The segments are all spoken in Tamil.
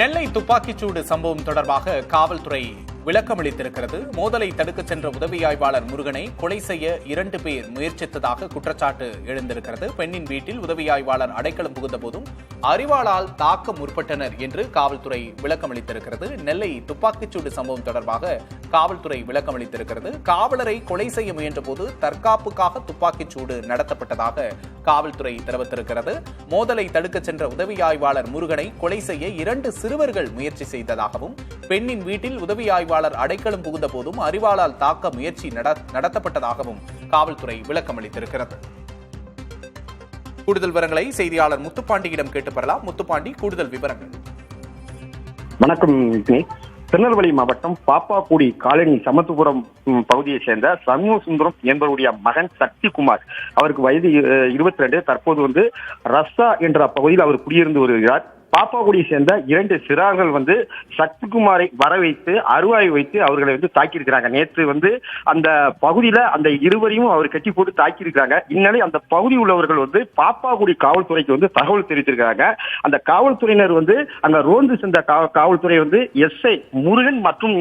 நெல்லை துப்பாக்கிச்சூடு சம்பவம் தொடர்பாக காவல்துறை விளக்கமளித்திருக்கிறது. மோதலை தடுக்கச் சென்ற உதவி ஆய்வாளர் முருகனை கொலை செய்ய 2 பேர் முயற்சித்ததாக குற்றச்சாட்டு எழுந்திருக்கிறது. பெண்ணின் வீட்டில் உதவி ஆய்வாளர் அடைக்கலம் புகுந்த போதும் அரிவாளால் தாக்க முற்பட்டனர் என்று காவல்துறை விளக்கமளித்திருக்கிறது. நெல்லை துப்பாக்கிச்சூடு சம்பவம் தொடர்பாக காவல்துறை விளக்கமளித்திருக்கிறது. காவலரை கொலை செய்ய முயன்ற போது தற்காப்புக்காக துப்பாக்கிச்சூடு நடத்தப்பட்டதாக காவல்துறை தெரிவித்திருக்கிறது. மோதலை தடுக்கச் சென்ற உதவி ஆய்வாளர் முருகனை கொலை செய்ய 2 சிறுவர்கள் முயற்சி செய்ததாகவும், பெண்ணின் வீட்டில் உதவி ஆய்வாளர் அடைக்கலம் புகுந்த போதும் அரிவாளால் தாக்க முயற்சி நடத்தப்பட்டதாகவும் காவல்துறை விளக்கமளித்திருக்கிறது. கூடுதல் விவரங்களை செய்தியாளர் முத்துப்பாண்டியிடம் கேட்டு பெறலாம். முத்துப்பாண்டி, கூடுதல் விவரங்கள். வணக்கம். திருநெல்வேலி மாவட்டம் பாப்பாக்குடி காலனி சமத்துபுரம் பகுதியை சேர்ந்த சண்முக சுந்தரம் என்பவருடைய மகன் சக்திகுமார், அவருக்கு வயது 22. தற்போது ரஸ்ஸா என்ற பகுதியில் அவர் குடியிருந்து வருகிறார். பாப்பாக்குடியை சேர்ந்த 2 சிறார்கள் சக்திகுமாரை வர வைத்து அருவாய் வைத்து அவர்களை தாக்கியிருக்கிறாங்க. நேற்று அந்த பகுதியில அந்த இருவரையும் அவர் கட்டி போட்டு தாக்கியிருக்கிறாங்க. இந்நிலை அந்த பகுதி உள்ளவர்கள் பாப்பாக்குடி காவல்துறைக்கு தகவல் தெரிவித்திருக்கிறாங்க. அந்த காவல்துறையினர் அங்க ரோந்து சென்ற காவல்துறை எஸ்ஐ முருகன் மற்றும்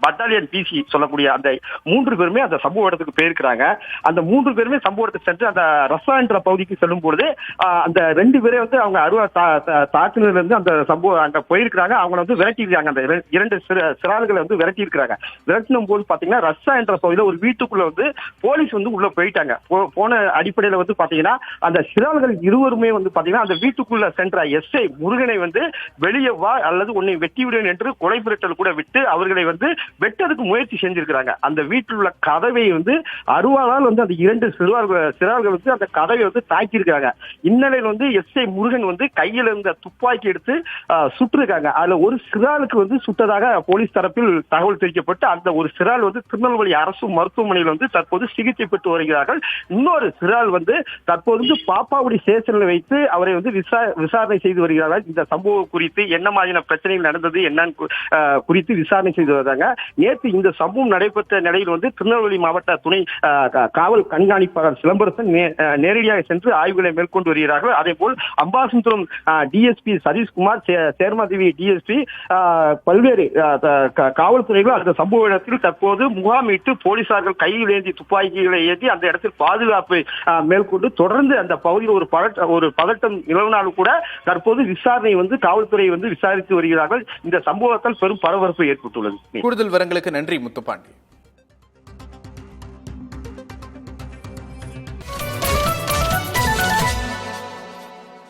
பட்டாலியன் பிசி சொல்லக்கூடிய அந்த 3 பேருமே அந்த சம்பவ இடத்துக்கு போயிருக்கிறாங்க. அந்த 3 பேருமே சம்பவ இடத்துக்கு சென்று அந்த ரசா என்ற பகுதிக்கு செல்லும் பொழுது அந்த 2 பேரே அவங்க அருவா தாக்கு அந்த சம்பவம் அங்க போயிருக்கிறாங்க. அவங்க விரட்டிருக்காங்க. அந்த 2 சிறார்களை விரட்டி இருக்காங்க. விரட்டினும் போது பாத்தீங்கன்னா ரஸ்ஸா என்ற பகுதியில ஒரு வீட்டுக்குள்ள போலீஸ் உள்ள போயிட்டாங்க. போன அடிப்படையில பாத்தீங்கன்னா அந்த சிறார்கள் இருவருமே பாத்தீங்கன்னா அந்த வீட்டுக்குள்ள சென்ற எஸ்ஐ முருகனை வெளியே வா அல்லது உன்னை வெட்டி விடுவேன் என்று கொலை மிரட்டல் கூட விட்டு அவர்களை வெட்டதுக்கு முயற்சி செஞ்சிருக்கிறாங்க. அந்த வீட்டில் உள்ள கதவை அருவாளால் அந்த 2 சிறார்கள் அந்த கதவை தாக்கி இருக்காங்க. இந்நிலையில் எஸ்ஐ முருகன் கையில் இருந்த துப்பாக்கி எடுத்து சுட்டிருக்காங்க. அதுல ஒரு சிறாருக்கு சுட்டதாக போலீஸ் தரப்பில் தகவல் தெரிவிக்கப்பட்டு அந்த ஒரு சிறால் திருநெல்வேலி அரசு மருத்துவமனையில் தற்போது சிகிச்சை பெற்று வருகிறார்கள். இன்னொரு சிறால் தற்போது பாப்பாக்குடி ஸ்டேஷனில் வைத்து அவரை விசாரணை செய்து வருகிறார்கள். இந்த சம்பவம் குறித்து என்ன மாதிரியான பிரச்சனைகள் நடந்தது என்னன்னு குறித்து விசாரணை செய்து வருகிறாங்க. நேற்று இந்த சம்பவம் நடைபெற்ற நிலையில் திருநெல்வேலி மாவட்ட துணை காவல் கண்காணிப்பாளர் சிலம்பரசன் நேரடியாக சென்று ஆய்வுகளை மேற்கொண்டு வருகிறார்கள். அதே போல் அம்பாசமுத்திரம் டிஎஸ்பி சதீஷ்குமார், சேர்மாதேவி டிஎஸ்பி, பல்வேறு காவல்துறைகள் அந்த சம்பவ இடத்தில் தற்போது முகாமிட்டு போலீசார்கள் கையில் ஏந்தி துப்பாக்கிகளை ஏந்தி அந்த இடத்தில் பாதுகாப்பை மேற்கொண்டு தொடர்ந்து அந்த பகுதியில் ஒரு பதட்டம் நிலவினாலும் கூட தற்போது விசாரணை காவல்துறை விசாரித்து வருகிறார்கள். இந்த சம்பவத்தால் பெரும் பரபரப்பு ஏற்பட்டுள்ளது. கூடுதல் விவரங்களுக்கு நன்றி முத்துப்பாண்டி.